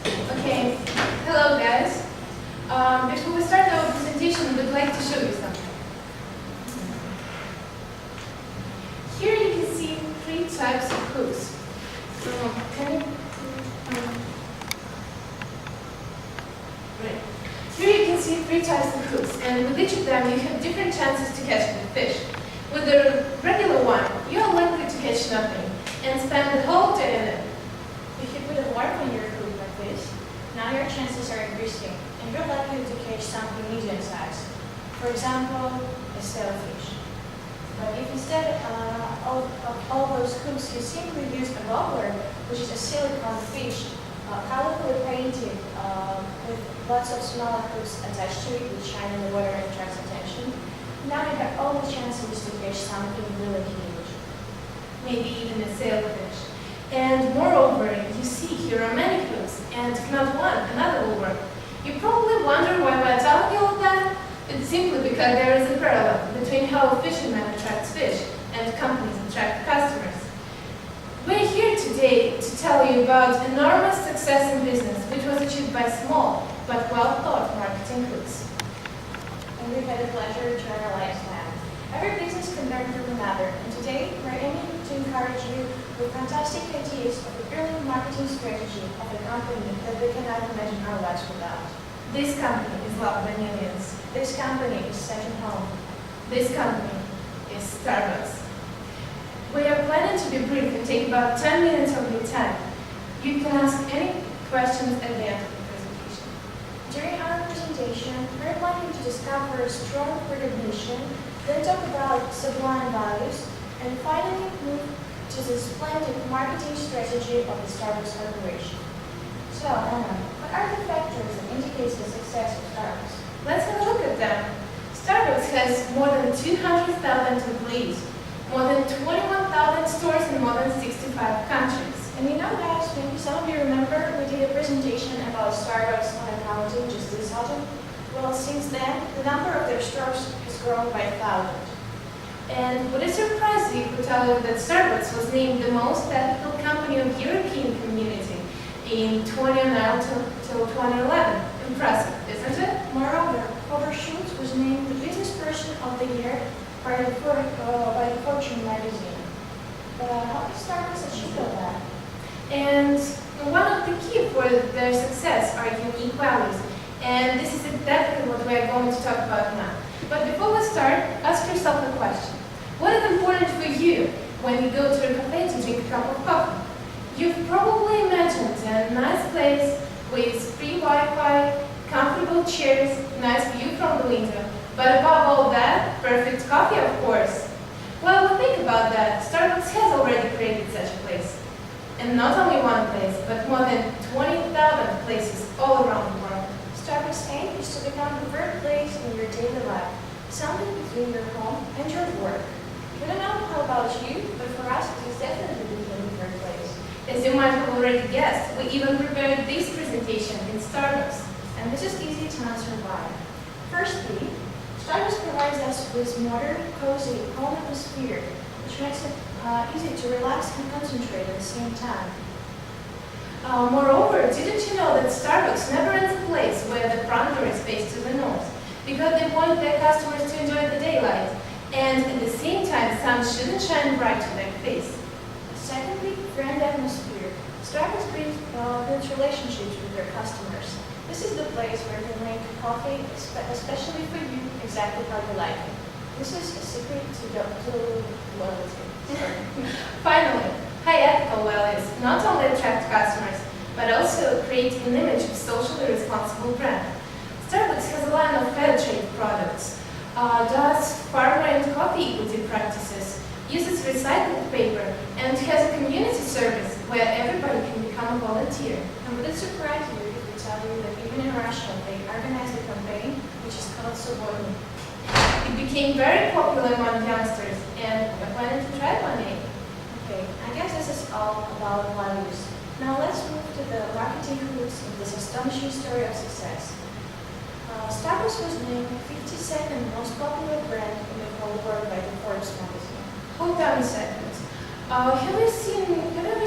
Okay, hello guys. Before we start our presentation, we'd like to show you something. Here you can see three types of hooks. Can you? Right. Here you can see three types of hooks, and with each of them you have different chances to catch the fish. With the regular one, you are likely to catch nothing and spend the whole day in it. If you put a mark on your hook like this, now your chances are increasing, and you're likely to catch something medium-sized. For example, a sailfish. But if instead of all those hooks you simply use a wobbler, which is a silicone fish, colorfully painted with lots of smaller hooks attached to it, which shine in the water and attracts attention, now you have all the chances to catch something really huge. Maybe even a sailfish. And moreover, you see here are many hooks, and if not one, another will work. You probably wonder why we're telling you all that. It's simply because there is a parallel between how a fisherman attracts fish and companies attract customers. We're here today to tell you about enormous success in business, which was achieved by small but well-thought marketing hooks. And we've had the pleasure to analyze that. Every business can learn from another, and today we're aiming to encourage you with fantastic ideas of a brilliant marketing strategy of a company that we cannot imagine our lives without. This company is loved by millions. This company is second home. This company is Starbucks. We are planning to be brief and take about 10 minutes of your time. You can ask any questions at the end of the presentation. During our presentation, we're planning to discover a strong recognition, then talk about sublime values, and finally move to the splendid marketing strategy of the Starbucks Corporation. So, Anna, what are the factors that indicate the success of Starbucks? Let's have a look at them. Starbucks has more than 200,000 employees, more than 21,000 stores in more than 65 countries. And you know, guys, maybe some of you remember we did a presentation about Starbucks on accounting just this autumn. Well, since then, the number of their stores has grown by 1,000. And would it surprise you to tell you that Starbucks was named the most ethical company of the European community in 2009 till 2011? Impressive, isn't it? Moreover, Overshoot was named the business person of the year by the Fortune magazine. But how did Starbucks achieve all that? And one of the key for their success are unique values. And this is exactly what we are going to talk about now. But before we start, ask yourself a question. What is important for you when you go to a cafe to drink a cup of coffee? You've probably imagined a nice place with free Wi-Fi, comfortable chairs, nice view from the window. But above all that, perfect coffee, of course. Well, think about that. Starbucks has already created such a place. And not only one place, but more than 20,000 places all around the world. Starbucks' aim is to become the third place in your daily life, something between your home and your work. We don't know how about you, but for us it is definitely between the third place. As you might have already guessed, we even prepared this presentation in Starbucks. And this is easy to answer why. Firstly, Starbucks provides us with modern, cozy home atmosphere, which makes it easy to relax and concentrate at the same time. Moreover, didn't you know that Starbucks never ends a place where the front door is faced to the north? Because they want their customers to enjoy the daylight, and at the same time, sun shouldn't shine bright to their face. Secondly, friend atmosphere. Starbucks builds relationships with their customers. This is the place where they make coffee, especially for you, exactly how you like it. This is a secret to loyalty. Finally, high ethical values not only attract customers, but also create an image of socially responsible brand. Starbucks has a line of fair trade products, does farmer and coffee equity practices, uses recycled paper, and has a community service where everybody can become a volunteer. And would it surprise you if we tell you that even in Russia they organized a campaign which is called Subordinate? It became very popular among youngsters, and we're planning to try one day. Okay, I guess this is all about values. Now let's move to the marketing roots of this astonishing story of success. Starbucks was named 52nd most popular brand in the whole world by the Forbes magazine. Hold on a second. Have you ever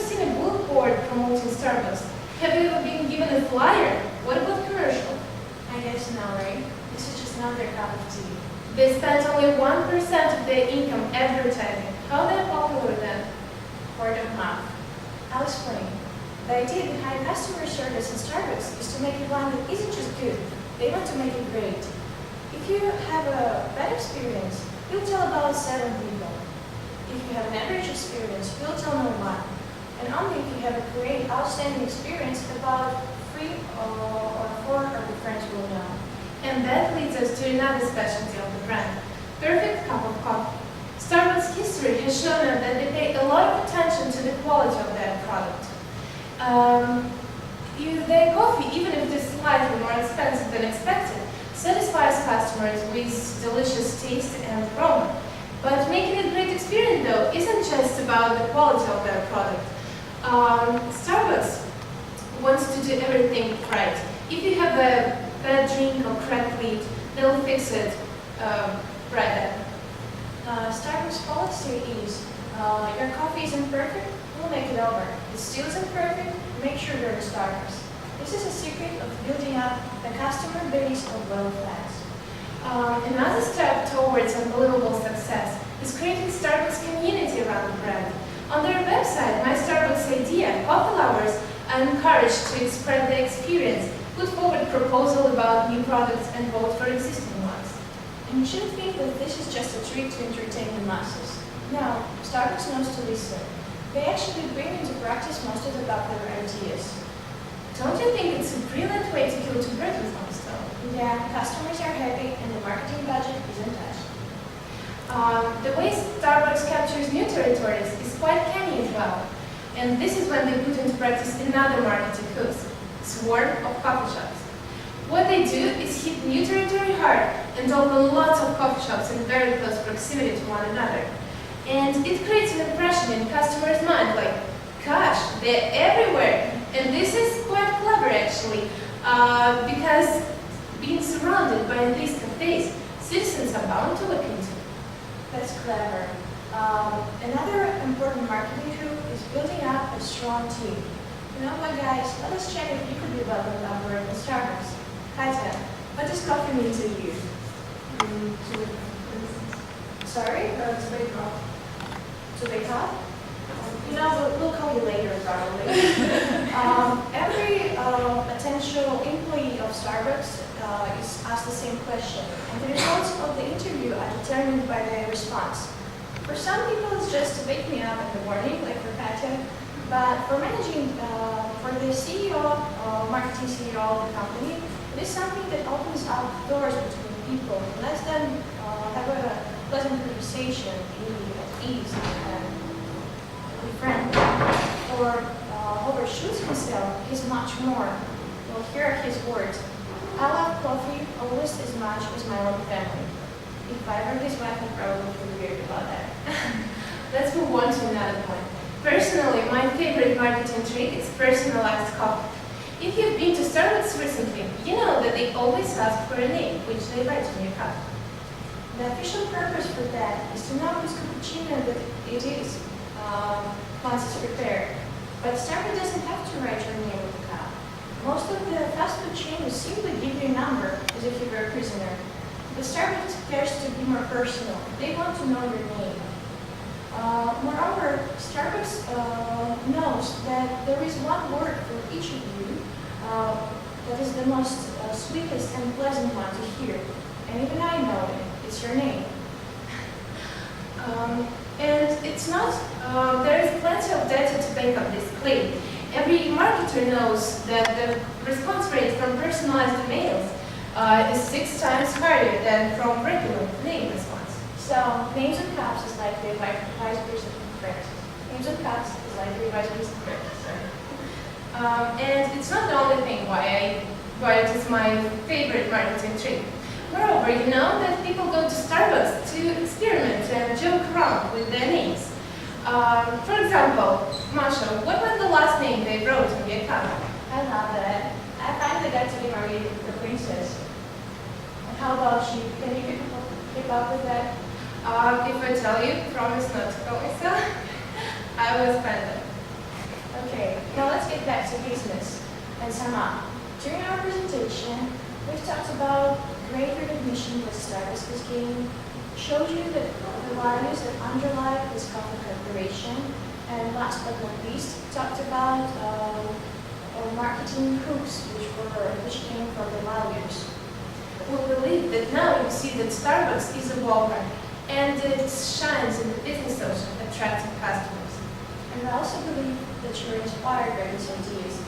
seen a billboard promoting Starbucks? Have you ever been given a flyer? What about commercial? I guess no, right? This is just not their cup of tea. They spend only 1% of their income advertising. How they're popular then? Word of mouth. I'll explain. The idea behind customer service in Starbucks is to make it one that isn't just good. They want to make it great. If you have a bad experience, you'll tell about 7 people. If you have an average experience, you'll tell no one. And only if you have a great, outstanding experience, about 3 or 4 of your friends will know. And that leads us to another specialty of the brand, perfect cup of coffee. Starbucks history has shown us that they pay a lot of attention to the quality of their product. Their coffee, even if it is slightly more expensive than expected, satisfies customers with delicious taste and aroma. But making it a great experience, though, isn't just about the quality of their product. Starbucks wants to do everything right. If you have a bad drink or cracked lead, they'll fix it right then. Starbucks policy is, your coffee isn't perfect, we'll make it over. It still isn't perfect, make sure you're a Starbucks. This is a secret of building up a customer base of world class. Another step towards unbelievable success is creating Starbucks community around the brand. On their website, My Starbucks Idea, coffee lovers are encouraged to express their experience, put forward proposal about new products, and vote for existing ones. And you shouldn't think that this is just a trick to entertain the masses. No, Starbucks knows to listen. They actually bring into practice most of the popular ideas. Don't you think it's a brilliant way to kill two birds with one stone? Yeah, customers are happy and the marketing budget isn't touched. The way Starbucks captures new territories is quite canny as well. And this is when they put into practice another marketing hook, swarm of coffee shops. What they do is hit new territory hard and open lots of coffee shops in very close proximity to one another. And it creates an impression in customers' mind like, gosh, they're everywhere. And this is quite clever actually, because being surrounded by these cafes, citizens are bound to look into. That's clever. Another important marketing hook is building up a strong team. You know what, guys? Let us check if you could be welcome to our work in Starbucks. Hi, Ted. What does coffee mean to you? Sorry? To wake up. To wake up? You know, we'll call you later, probably. Every potential employee of Starbucks is asked the same question, and the results of the interview are determined by their response. For some people, it's just to wake me up in the morning, like for Katya, but for the CEO, marketing CEO of the company, it is something that opens up doors between people, lets them have a pleasant conversation, be at ease, and be friendly. Or Howard Schultz himself is much more. Well, here are his words. I love coffee almost as much as my own family. If I were his wife, I'd probably feel weird about that. Let's move on to another point. Personally, my favorite marketing trick is personalized coffee. If you've been to Starbucks recently, you know that they always ask for a name, which they write on your cup. The official purpose for that is to know whose cappuccino that it is once it's prepared. But Starbucks doesn't have to write your name on the cup. Most of the fast food chains simply give you a number as if you were a prisoner. But Starbucks cares to be more personal. They want to know your name. Moreover, Starbucks knows that there is one word for each of you that is the most sweetest and pleasant one to hear. And even I know it. It's your name. And it's not, there is plenty of data to back up this claim. Every marketer knows that the response rate from personalized emails is 6 times higher than from regular name response. So, names and cups is like the vice versa of credit. Names and cups is like the vice versa of credit. And it's not the only thing why it is my favorite marketing trick. Moreover, you know that people go to Starbucks to experiment and joke around with their names. For example, Masha, what was the last name they wrote on your cup? I love that. I finally got to be married with the princess. And how about you? Can you keep up with that? If I tell you, promise not to call myself, I will spend it. Okay, now let's get back to business. and sum up. During our presentation, we've talked about great recognition with Starbucks game, showed you the values that underlie this common corporation, and last but not least, talked about our marketing hooks, which came from the values. We believe that now you see that Starbucks is evolving and it shines in the business ocean, attracting customers. And I also believe that you're inspired by these ideas